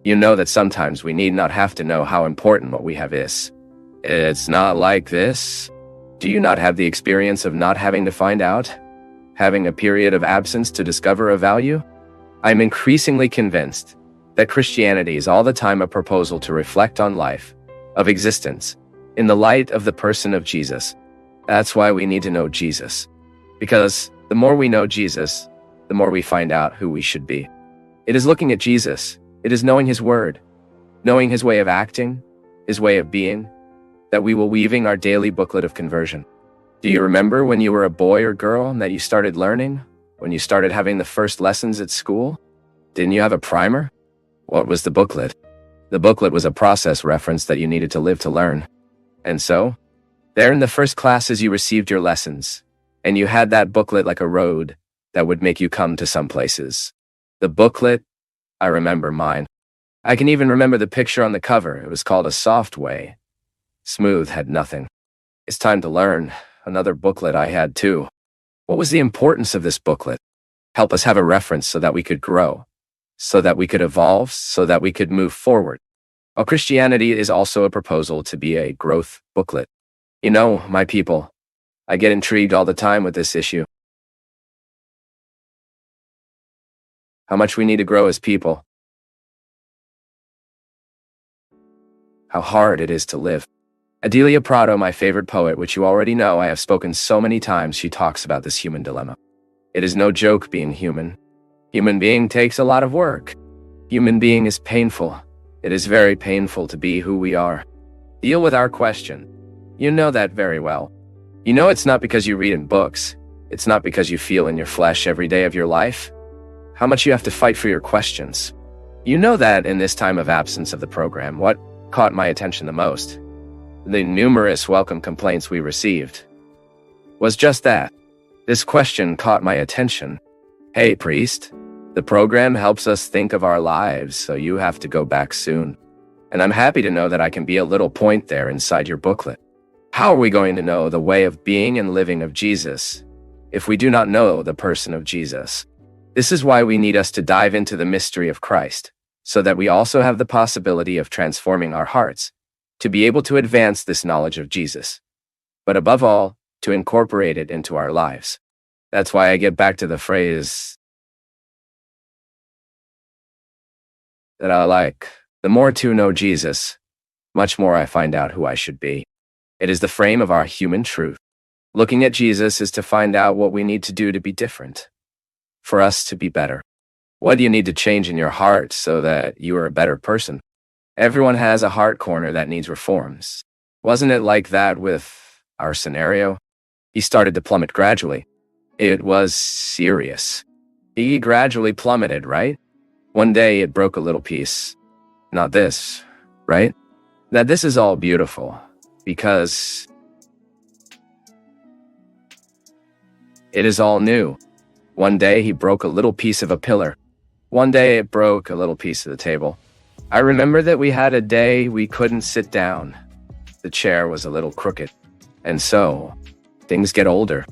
You know that sometimes we need not have to know how important what we have is. It's not like this. Do you not have the experience of not having to find out? Having a period of absence to discover a value? I'm increasingly convinced that Christianity is all the time a proposal to reflect on life, of existence, in the light of the person of Jesus. That's why we need to know Jesus. Because the more we know Jesus, the more we find out who we should be. It is looking at Jesus. It is knowing his word, knowing his way of acting, his way of being, that we will weaving our daily booklet of conversion. Do you remember when you were a boy or girl and that you started learning? When you started having the first lessons at school? Didn't you have a primer? What was the booklet? The booklet was a process reference that you needed to live to learn. And so, there in the first classes you received your lessons, and you had that booklet like a road that would make you come to some places. The booklet, I remember mine. I can even remember the picture on the cover. It was called A Soft Way. Smooth had nothing. It's time to learn. Another booklet I had too. What was the importance of this booklet? Help us have a reference so that we could grow, so that we could evolve, so that we could move forward. Well, Christianity is also a proposal to be a growth booklet. You know, my people, I get intrigued all the time with this issue. How much we need to grow as people. How hard it is to live. Adelia Prado, my favorite poet, which you already know, I have spoken so many times, she talks about this human dilemma. It is no joke being human. Human being takes a lot of work. Human being is painful. It is very painful to be who we are. Deal with our question. You know that very well. You know it's not because you read in books. It's not because you feel in your flesh every day of your life. How much you have to fight for your questions. You know that in this time of absence of the program, what caught my attention the most, the numerous welcome complaints we received, was just that. This question caught my attention. Hey, priest, the program helps us think of our lives, so you have to go back soon. And I'm happy to know that I can be a little point there inside your booklet. How are we going to know the way of being and living of Jesus if we do not know the person of Jesus? This is why we need us to dive into the mystery of Christ, so that we also have the possibility of transforming our hearts, to be able to advance this knowledge of Jesus, but above all, to incorporate it into our lives. That's why I get back to the phrase that I like. The more to know Jesus, much more I find out who I should be. It is the frame of our human truth. Looking at Jesus is to find out what we need to do to be different, for us to be better. What do you need to change in your heart so that you are a better person? Everyone has a heart corner that needs reforms. Wasn't it like that with our scenario? He started to plummet gradually. It was serious. He gradually plummeted, right? One day it broke a little piece. Not this, right? That this is all beautiful, because it is all new. One day he broke a little piece of a pillar. One day it broke a little piece of the table. I remember that we had a day we couldn't sit down. The chair was a little crooked. And so, things get older.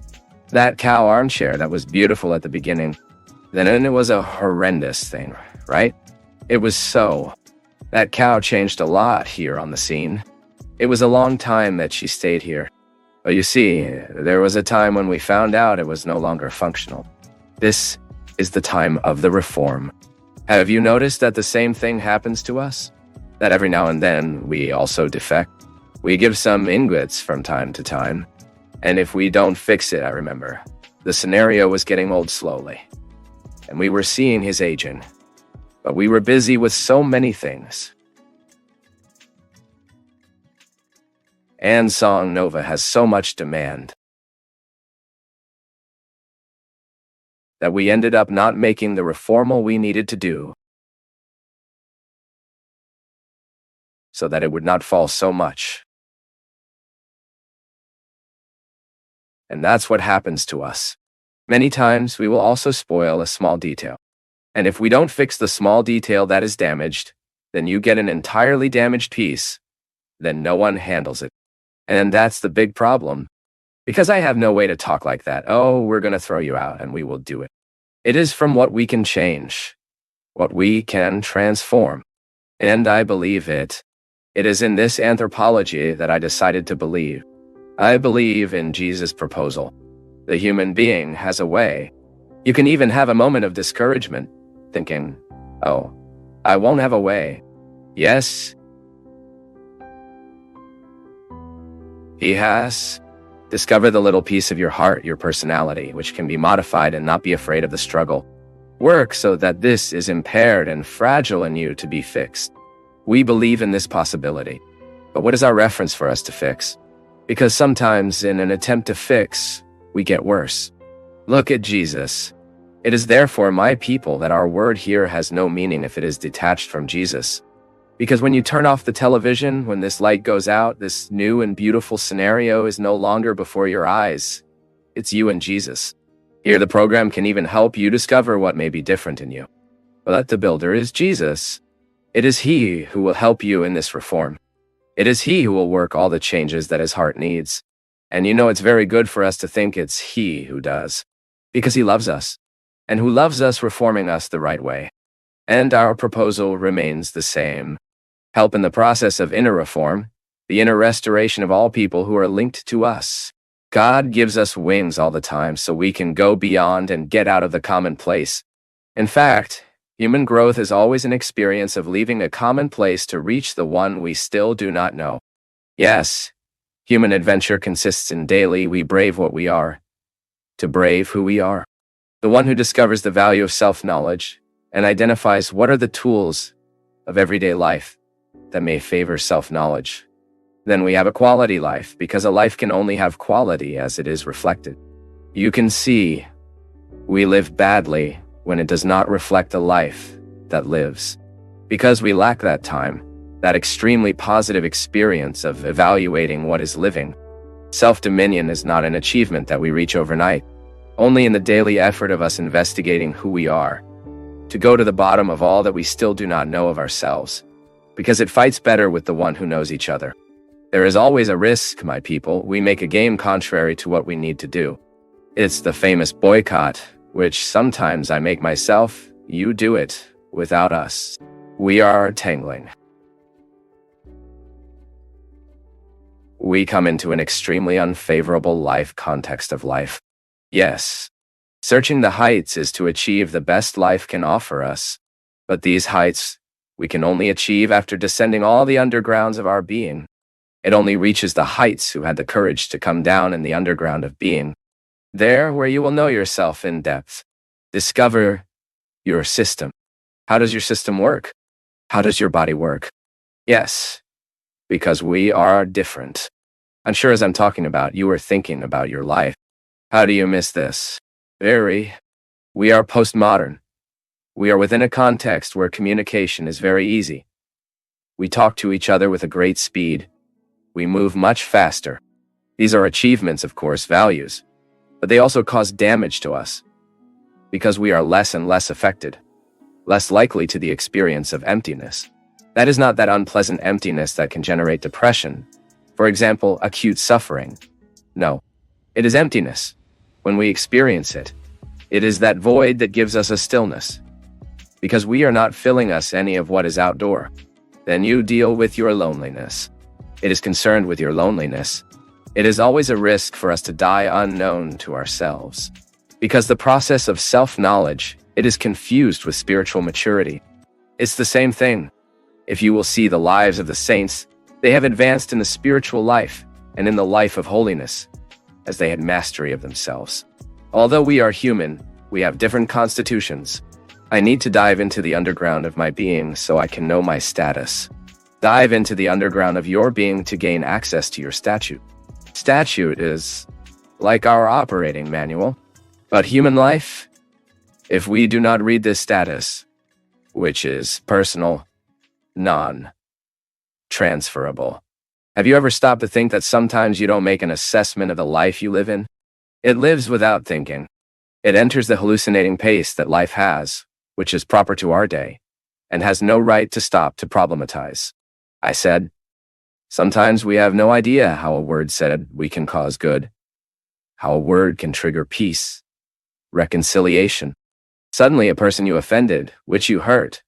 That cow armchair that was beautiful at the beginning, then it was a horrendous thing, right? It was so. That cow changed a lot here on the scene. It was a long time that she stayed here. But you see, there was a time when we found out it was no longer functional. This is the time of the reform. Have you noticed that the same thing happens to us? That every now and then we also defect? We give some ingots from time to time. And if we don't fix it, I remember, the scenario was getting old slowly. And we were seeing his aging. But we were busy with so many things. And Canção Nova has so much demand that we ended up not making the reformal we needed to do so that it would not fall so much. And that's what happens to us. Many times we will also spoil a small detail. And if we don't fix the small detail that is damaged, then you get an entirely damaged piece. Then no one handles it. And that's the big problem. Because I have no way to talk like that. Oh, we're going to throw you out and we will do it. It is from what we can change, what we can transform. And I believe it. It is in this anthropology that I decided to believe. I believe in Jesus' proposal. The human being has a way. You can even have a moment of discouragement, thinking, oh, I won't have a way. Yes, he has. Discover the little piece of your heart, your personality, which can be modified and not be afraid of the struggle. Work so that this is impaired and fragile in you to be fixed. We believe in this possibility. But what is our reference for us to fix? Because sometimes in an attempt to fix, we get worse. Look at Jesus. It is therefore, my people, that our word here has no meaning if it is detached from Jesus. Because when you turn off the television, when this light goes out, this new and beautiful scenario is no longer before your eyes. It's you and Jesus. Here the program can even help you discover what may be different in you. But the builder is Jesus. It is he who will help you in this reform. It is he who will work all the changes that his heart needs. And you know it's very good for us to think it's he who does. Because he loves us. And who loves us reforming us the right way. And our proposal remains the same. Help in the process of inner reform, the inner restoration of all people who are linked to us. God gives us wings all the time so we can go beyond and get out of the commonplace. In fact, human growth is always an experience of leaving a commonplace to reach the one we still do not know. Yes, human adventure consists in daily we brave what we are, to brave who we are. The one who discovers the value of self-knowledge and identifies what are the tools of everyday life that may favor self-knowledge. Then we have a quality life, because a life can only have quality as it is reflected. You can see, we live badly when it does not reflect a life that lives. Because we lack that time, that extremely positive experience of evaluating what is living. Self-dominion is not an achievement that we reach overnight, only in the daily effort of us investigating who we are, to go to the bottom of all that we still do not know of ourselves, because it fights better with the one who knows each other. There is always a risk, my people, we make a game contrary to what we need to do. It's the famous boycott, which sometimes I make myself, you do it, without us. We are tangling. We come into an extremely unfavorable life context of life. Yes, searching the heights is to achieve the best life can offer us. But these heights, we can only achieve after descending all the undergrounds of our being. It only reaches the heights who had the courage to come down in the underground of being. There, where you will know yourself in depth. Discover your system. How does your system work? How does your body work? Yes, because we are different. I'm sure as I'm talking about, you are thinking about your life. How do you miss this? Very. We are postmodern. We are within a context where communication is very easy. We talk to each other with a great speed. We move much faster. These are achievements, of course, values, but they also cause damage to us because we are less and less affected, less likely to the experience of emptiness. That is not that unpleasant emptiness that can generate depression, for example, acute suffering. No, it is emptiness. When we experience it, it is that void that gives us a stillness, because we are not filling us any of what is outdoor. Then you deal with your loneliness. It is concerned with your loneliness. It is always a risk for us to die unknown to ourselves. Because the process of self-knowledge, it is confused with spiritual maturity. It's the same thing. If you will see the lives of the saints, they have advanced in the spiritual life and in the life of holiness, as they had mastery of themselves. Although we are human, we have different constitutions. I need to dive into the underground of my being so I can know my status. Dive into the underground of your being to gain access to your statute. Statute is like our operating manual. But human life, if we do not read this status, which is personal, non-transferable. Have you ever stopped to think that sometimes you don't make an assessment of the life you live in? It lives without thinking. It enters the hallucinating pace that life has, which is proper to our day, and has no right to stop to problematize. I said, sometimes we have no idea how a word said we can cause good, how a word can trigger peace, reconciliation. Suddenly a person you offended, which you hurt,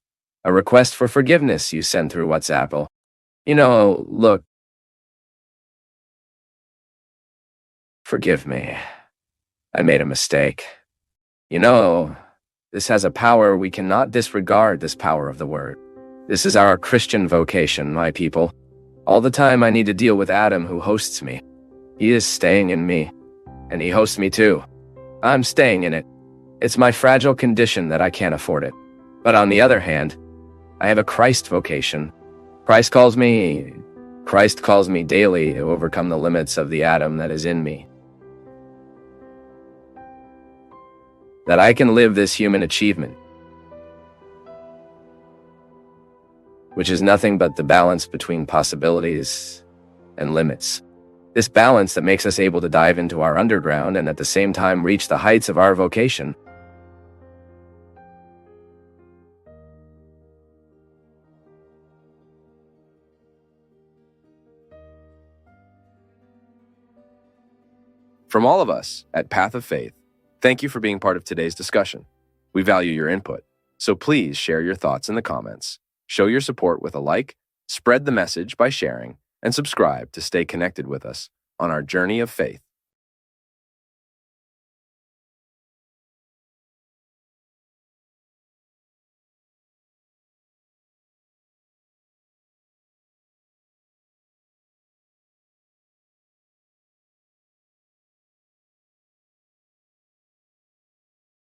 A request for forgiveness you send through WhatsApp. Look, forgive me. I made a mistake. This has a power we cannot disregard, this power of the word. This is our Christian vocation, my people. All the time I need to deal with Adam, who hosts me. He is staying in me, and he hosts me too. I'm staying in it. It's my fragile condition that I can't afford it. But on the other hand, I have a Christ vocation. Christ calls me daily to overcome the limits of the Adam that is in me. That I can live this human achievement, which is nothing but the balance between possibilities and limits. This balance that makes us able to dive into our underground and at the same time reach the heights of our vocation. From all of us at Path of Faith, thank you for being part of today's discussion. We value your input, so please share your thoughts in the comments. Show your support with a like, spread the message by sharing, and subscribe to stay connected with us on our journey of faith.